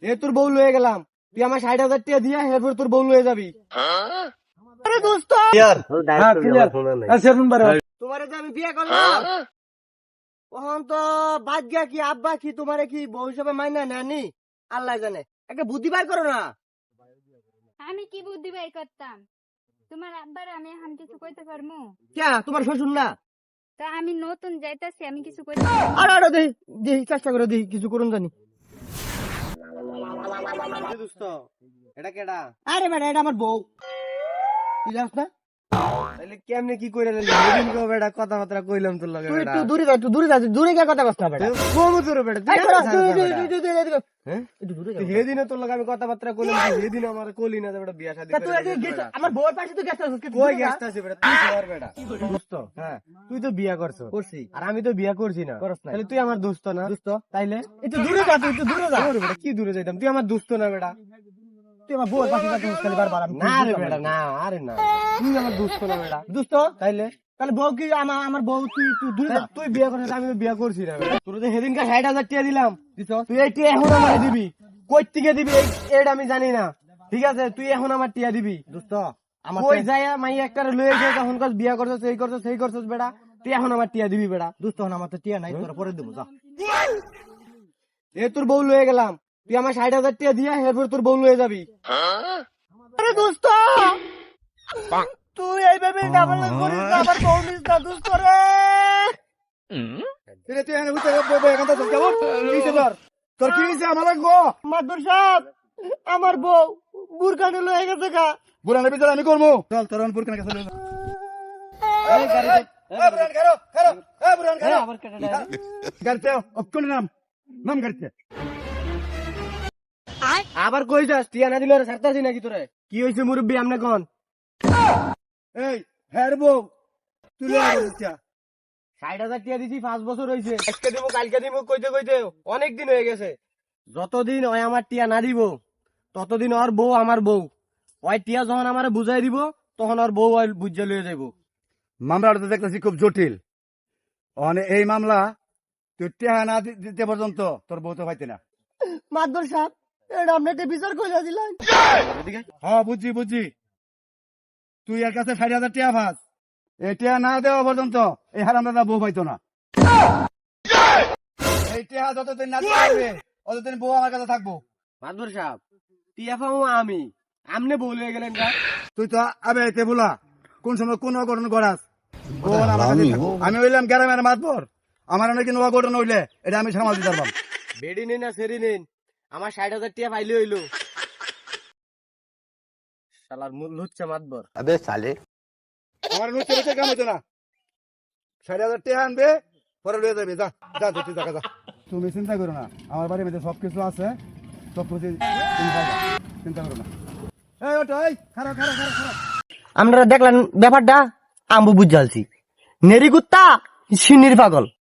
এ তোর বউ লয়ে গেলাম, তুই আমার 60,000 টাকা দিয়া এরপর তোর বউ লয়ে যাবি। আরে দোস্ত তোমারে যে আমি বিয়ে করলাম তখন তো বাদ কি আব্বা কি তোমারে কি বউ হিসেবে মাইনা নেনি আল্লাহ জানে, একটা বুদ্ধি বার করো না। আমি কি বুদ্ধি বাই করতাম? তোমার আব্বার আমি এখন কিছু কইতে পারমু? কে তোমার শ্বশুর না? তা আমি নতুন যাইতাছি, আমি কিছু কইতে পারবো? আরে আরে দেখি দেখি চেষ্টা করে দেখি কিছু করুন জানি। দোস্ত এটা কেডা? আরে বেটা এটা আমার বউ, তুই জানিস না? তাহলে কেমনে কি কইরা লইলি? সেদিন কো বেটা কথাবার্তা কইলাম তোর লগে। তুই একটু দূরে যা, একটু দূরে যা, দূরে গিয়ে কথা কস না বেটা। কোন দূরে বেটা? তুই হ্যাঁ একটু দূরে যা। সেদিন তোর লগে আমি কথাবার্তা কইলাম, সেদিন আমার কইলি না যে বেটা বিয়া শাদী করে। তুই আমার বউর পাশে তো গেছস, কই গেছস বেটা? তুই সর বেটা। দোস্ত হ্যাঁ তুই তো বিয়া করছস, করছি, আর আমি তো বিয়া করছি না। তাহলে তুই আমার দোস্ত না? দোস্ত তাইলে একটু দূরে যা, তুই একটু দূরে যা। ওরে বেটা কি দূরে যাইতাম? তুই আমার দোস্ত না বেটা? তুই আমার বউর পাশে যাচ্ছিস খালি বারবার। না রে বেটা না, আরে না, তুই আমার দোস্ত না বেটা? দোস্ত তাইলে তাহলে বউ কি আমার বউ? তুই তুই দূরে যা। তুই বিয়া করছিস, আমি তো বিয়া করছি না বেটা। তোর যে সেদিনকে 60,000 টাকা দিলাম, তুই এই টিয়া এখন আমারে দিবি। কই থেকে দিবি এটা আমি জানি না, ঠিক আছে? তুই এখন আমার টিয়া দিবি। দোস্ত আমার কই যায় মাই একটা লয়ে গেছে, তখন কাজ বিয়া করছস, এই করছস সেই করছস বেটা, তুই এখন আমার টিয়া দিবি বেটা। দোস্ত আমার তো টিয়া নাই, তোর পরে দেবো যা। এ তোর বউ লয়ে গেলাম, তুই আমার 60,000 টাকা দিয়া এরপর তোর বউ লয়ে যাবি। আরে দোস্ত তুই এইভাবে ডাবল করিস না, আমার বউ নিস না দোস্ত রে। তুই এখানে বুঝতে বউ এখান থেকে কেমন কিছে তোর কি হইছে? আমার গো মাদুর সাহেব, আমার বউ বুরকানে লয়ে গেছে গা। বুরানের ভিতরে আমি করবো, চল তোর বুরকানের কাছে লয়ে যা। এই গাড়িতে এই বুরান খারো খারো, এই বুরান খারো আবার কেটে গাড়িতে অক্ষণ নাম গাড়িতে। আবার কই যাস? টিয়া না দিলে ছাড়তাছি নাকি তোরে? কি হইছে মুরব্বি আমনে কোন? এই হ্যাঁ বউ তুই লয়ে আসিস। 60,000 টিয়া দিছি, 5 বছর হইছে। আজকে দিব কালকে দিব কইতে কইতে অনেক দিন হয়ে গেছে। যতদিন ওই আমার টিয়া না দিব ততদিন ওর বউ আমার বউ। ওই টিয়া যখন আমারে বুঝাই দিব তখন ওর বউ ওই বুঝে লয়ে যাইব। মামলাটা তো দেখতেছি খুব জটিল। এই মামলা তুই টেহা না দিতে পর্যন্ত তোর বউ তো পাইতে না। মাদবর সাহেব এটা আপনি একটা বিচার কইরা দিলেন। হ্যাঁ বুঝছি বুঝছি, তুই এর কাছে 60,000 টিয়া পাস, এই টিয়া না দেওয়া পর্যন্ত এই হারামদাদা বউ পাইতো না। এই টিয়া যতদিন না দিতে পারবে ততদিন বউ আমার কাছে থাকবো। মাদবর সাহেব টিয়া পাবো আমি, আমনে বউ লয়ে গেলেন গা। তুই তো আবে এতে বলা কোন সময় কোন অঘটন করাস। বউ আমার কাছে থাকবো। আমি হইলাম গ্রামের মাতবর, আমার অনেক কোনো অঘটন হইলে এটা আমি সামাল দিতে পারবাম। বেডি নিন না সেরি নিন, আমার 60,000 টিয়া পাইলে হইলো। শালার মূল হচ্ছে মাতবর। अबे साले আমার নুচে নুচে কাম হইতো না। 60,000 টাকা আনবে পরে লয়ে যাবে। যা যা তুই যা। তুমি চিন্তা করো না, আমার বাড়ির মধ্যে সবকিছু আছে, সব কিছু তুমি পাবা, চিন্তা করো না। এই ওটা এই খারাপ খারাপ খারাপ খারাপ। আমরা দেখলেন ব্যাপারটা, আম্বু বুঝালছি নেরি কুত্তা সিনির পাগল।